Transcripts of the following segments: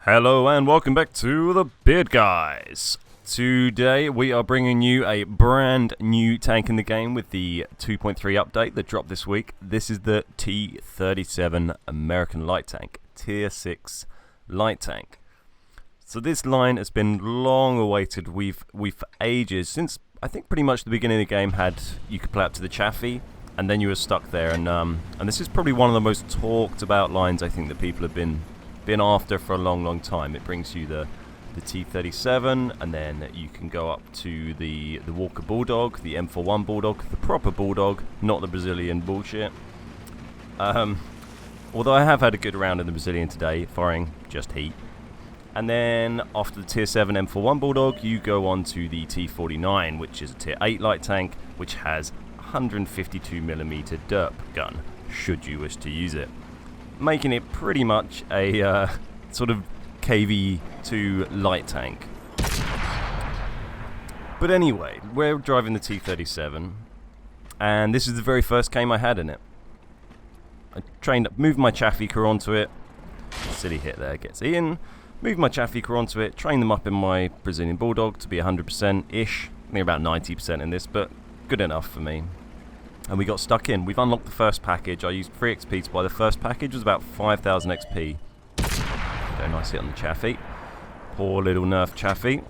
Hello and welcome back to the Beard Guys. Today we are bringing you a brand new tank in the game with the 2.3 update that dropped this week. This is the T37 American Light Tank, Tier 6 Light Tank. So this line has been long awaited. We've for ages, since I think pretty much the beginning of the game, you could play up to the Chaffee and then you were stuck there, and this is probably one of the most talked about lines I think that people have been after for a long time. It brings you the T37, and then you can go up to the Walker Bulldog, the M41 Bulldog, the proper Bulldog, not the Brazilian bullshit. Although I have had a good round in the Brazilian today, firing just heat. And then after the Tier 7 M41 Bulldog, you go on to the T49, which is a Tier 8 light tank, which has 152mm derp gun, should you wish to use it, making it pretty much a sort of KV2 light tank. But anyway, we're driving the T37, and this is the very first game I had in it. I moved my Chaffee crew onto it. Silly hit there, gets in. Moved my Chaffee crew onto it, trained them up in my Brazilian Bulldog to be 100%-ish. I think about 90% in this, but good enough for me. And we got stuck in. We've unlocked the first package. I used 3 XP to buy the first package. It was about 5,000 XP. Go nice hit on the Chaffee. Poor little nerf Chaffee.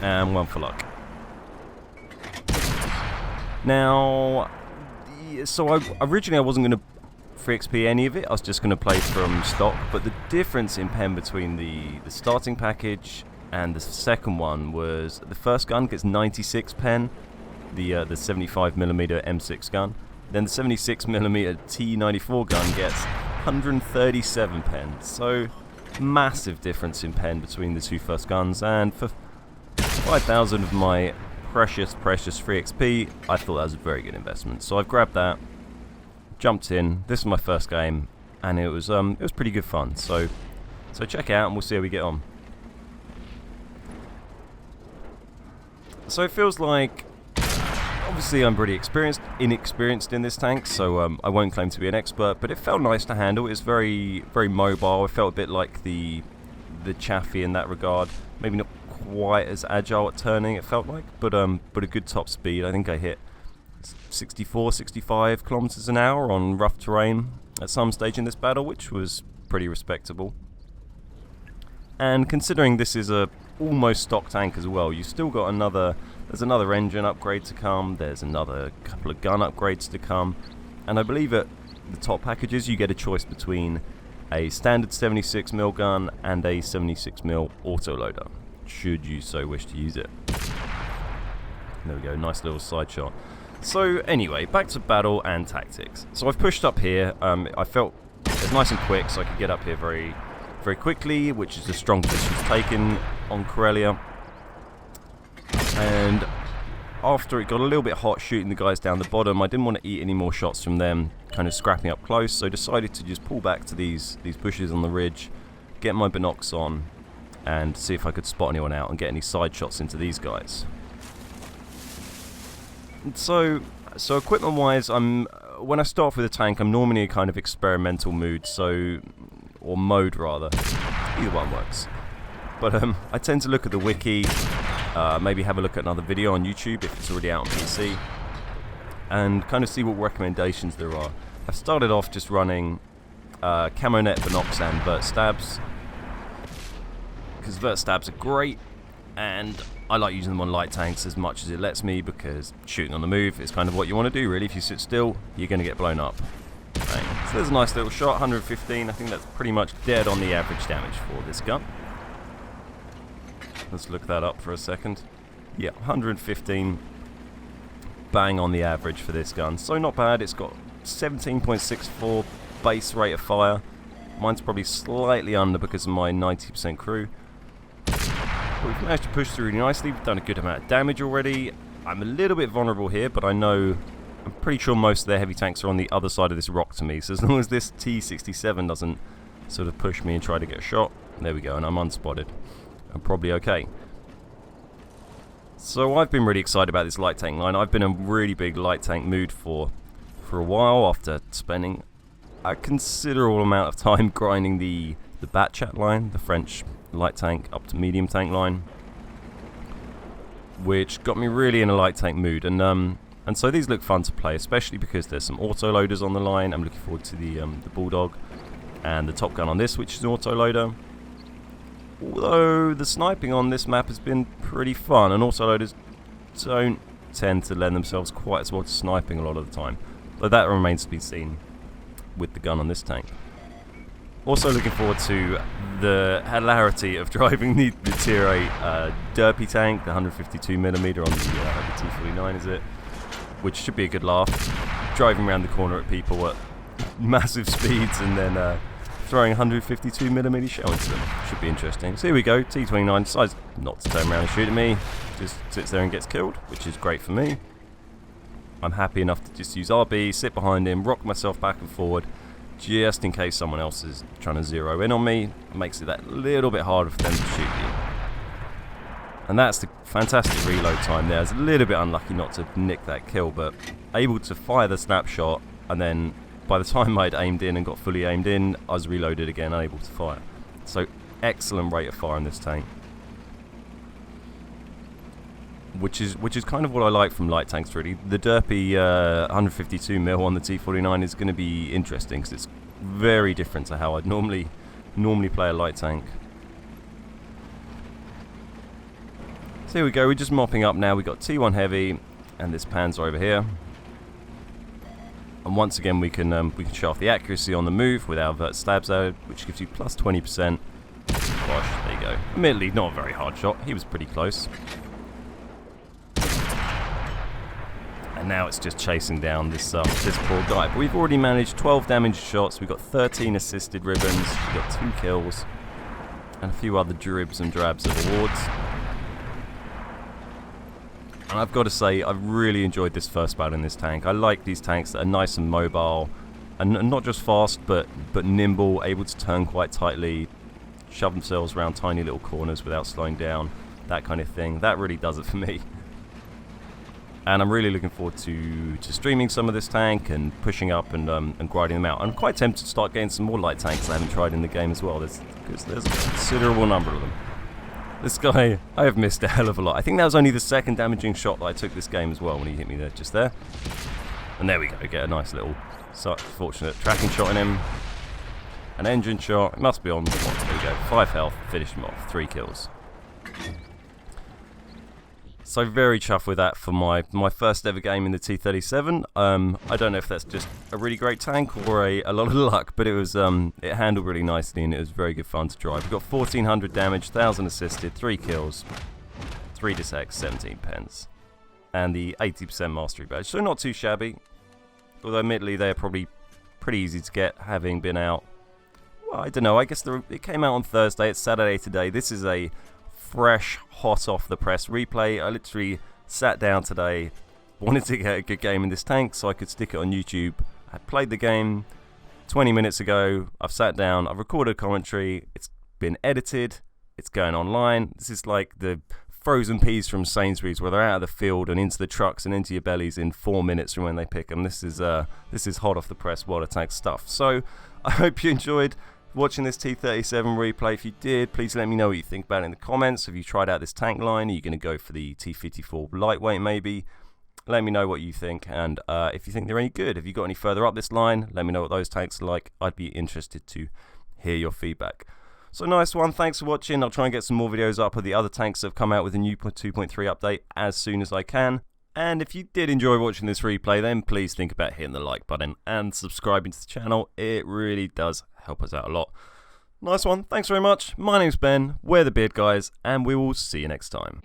And 1 for luck. Now, so originally I wasn't going to 3 XP any of it. I was just going to play from stock. But the difference in pen between the starting package and the second one was the first gun gets 96 pen. The 75mm M6 gun. Then the 76mm T94 gun gets 137 pen. So massive difference in pen between the two first guns. And for 5,000 of my precious 3 XP, I thought that was a very good investment. So I've grabbed that, jumped in. This is my first game, and it was pretty good fun. So check it out, and we'll see how we get on. So it feels like, obviously I'm pretty inexperienced in this tank, so I won't claim to be an expert, but it felt nice to handle. It's very mobile. It felt a bit like the Chaffee in that regard. Maybe not quite as agile at turning, it felt like, but a good top speed. I think I hit 65 kilometers an hour on rough terrain at some stage in this battle, which was pretty respectable. And considering this is a almost stock tank as well, you still got there's another engine upgrade to come, there's another couple of gun upgrades to come, and I believe at the top packages you get a choice between a standard 76mm gun and a 76mm autoloader, should you so wish to use it. There we go, nice little side shot. So anyway, back to battle and tactics. So I've pushed up here. I felt it was nice and quick, so I could get up here very quickly, which is a strong position taken on Corellia. And after it got a little bit hot shooting the guys down the bottom, I didn't want to eat any more shots from them, kind of scrapping up close, so decided to just pull back to these bushes on the ridge, get my binocs on, and see if I could spot anyone out and get any side shots into these guys. And so equipment wise, when I start off with a tank, I'm normally in a kind of experimental mood, or mode rather, either one works. But I tend to look at the wiki, maybe have a look at another video on YouTube if it's already out on PC, and kind of see what recommendations there are. I've started off just running camo net binocs and vert stabs, because vert stabs are great, and I like using them on light tanks as much as it lets me, because shooting on the move is kind of what you want to do really. If you sit still, you're going to get blown up. Bang. So there's a nice little shot, 115. I think that's pretty much dead on the average damage for this gun. Let's look that up for a second. Yeah, 115 bang on the average for this gun. So not bad. It's got 17.64 base rate of fire. Mine's probably slightly under because of my 90% crew. But we've managed to push through really nicely. We've done a good amount of damage already. I'm a little bit vulnerable here, but I'm pretty sure most of their heavy tanks are on the other side of this rock to me. So as long as this T67 doesn't sort of push me and try to get a shot, there we go, and I'm unspotted. I'm probably okay. So I've been really excited about this light tank line. I've been in a really big light tank mood for a while after spending a considerable amount of time grinding the the Batchat line, the French light tank up to medium tank line, which got me really in a light tank mood. And so these look fun to play, especially because there's some auto loaders on the line. I'm looking forward to the Bulldog and the Top Gun on this, which is an auto loader. Although the sniping on this map has been pretty fun, and auto loaders don't tend to lend themselves quite as well to sniping a lot of the time. Though that remains to be seen with the gun on this tank. Also looking forward to the hilarity of driving the Tier 8 derpy tank, the 152mm on the T39 is it, which should be a good laugh. Driving around the corner at people at massive speeds and then throwing 152mm shell into them. Should be interesting. So here we go, T29 decides not to turn around and shoot at me, just sits there and gets killed, which is great for me. I'm happy enough to just use RB, sit behind him, rock myself back and forward, just in case someone else is trying to zero in on me. It makes it that little bit harder for them to shoot you. And that's the fantastic reload time there. I was a little bit unlucky not to nick that kill, but able to fire the snapshot, and then by the time I'd aimed in and got fully aimed in, I was reloaded again, unable to fire. So excellent rate of fire in this tank. Which is kind of what I like from light tanks, really. The derpy 152mm on the T49 is going to be interesting because it's very different to how I'd normally play a light tank. So here we go, we're just mopping up now. We've got T1 heavy and this Panzer over here. And once again we can show off the accuracy on the move with our vert stabs out, which gives you plus 20%. Gosh, there you go. Admittedly, not a very hard shot. He was pretty close. And now it's just chasing down this poor guy. But we've already managed 12 damage shots. We've got 13 assisted ribbons. We've got 2 kills. And a few other dribs and drabs of awards. And I've got to say, I've really enjoyed this first battle in this tank. I like these tanks that are nice and mobile. And not just fast, but nimble, able to turn quite tightly. Shove themselves around tiny little corners without slowing down. That kind of thing. That really does it for me. And I'm really looking forward to streaming some of this tank and pushing up and grinding them out. I'm quite tempted to start getting some more light tanks I haven't tried in the game as well, because there's a considerable number of them. This guy, I have missed a hell of a lot. I think that was only the second damaging shot that I took this game as well when he hit me there, just there. And there we go, get a nice little, fortunate tracking shot in him. An engine shot, it must be on, there we go, 5 health, finished him off, 3 kills. So very chuffed with that for my first ever game in the T37. I don't know if that's just a really great tank or a lot of luck, but it was it handled really nicely and it was very good fun to drive. We got 1400 damage, 1000 assisted, 3 kills, 3 dissects, 17 pence, and the 80% mastery badge. So not too shabby, although admittedly they're probably pretty easy to get, having been out. Well, I don't know. I guess it came out on Thursday. It's Saturday today. This is a fresh, hot off the press replay. I literally sat down today, wanted to get a good game in this tank so I could stick it on YouTube. I played the game 20 minutes ago. I've sat down, I've recorded a commentary, it's been edited, it's going online. This is like the frozen peas from Sainsbury's where they're out of the field and into the trucks and into your bellies in 4 minutes from when they pick them. This is hot off the press WoT tank stuff. So I hope you enjoyed watching this T37 replay. If you did, please let me know what you think about it in the comments. Have you tried out this tank line? Are you going to go for the T54 lightweight maybe? Let me know what you think, and if you think they're any good. Have you got any further up this line? Let me know what those tanks are like. I'd be interested to hear your feedback. So nice one, thanks for watching. I'll try and get some more videos up of the other tanks that have come out with a new 2.3 update as soon as I can. And if you did enjoy watching this replay, then please think about hitting the like button and subscribing to the channel. It really does help us out a lot. Nice one, thanks very much. My name's Ben, we're the Beard Guys, and we will see you next time.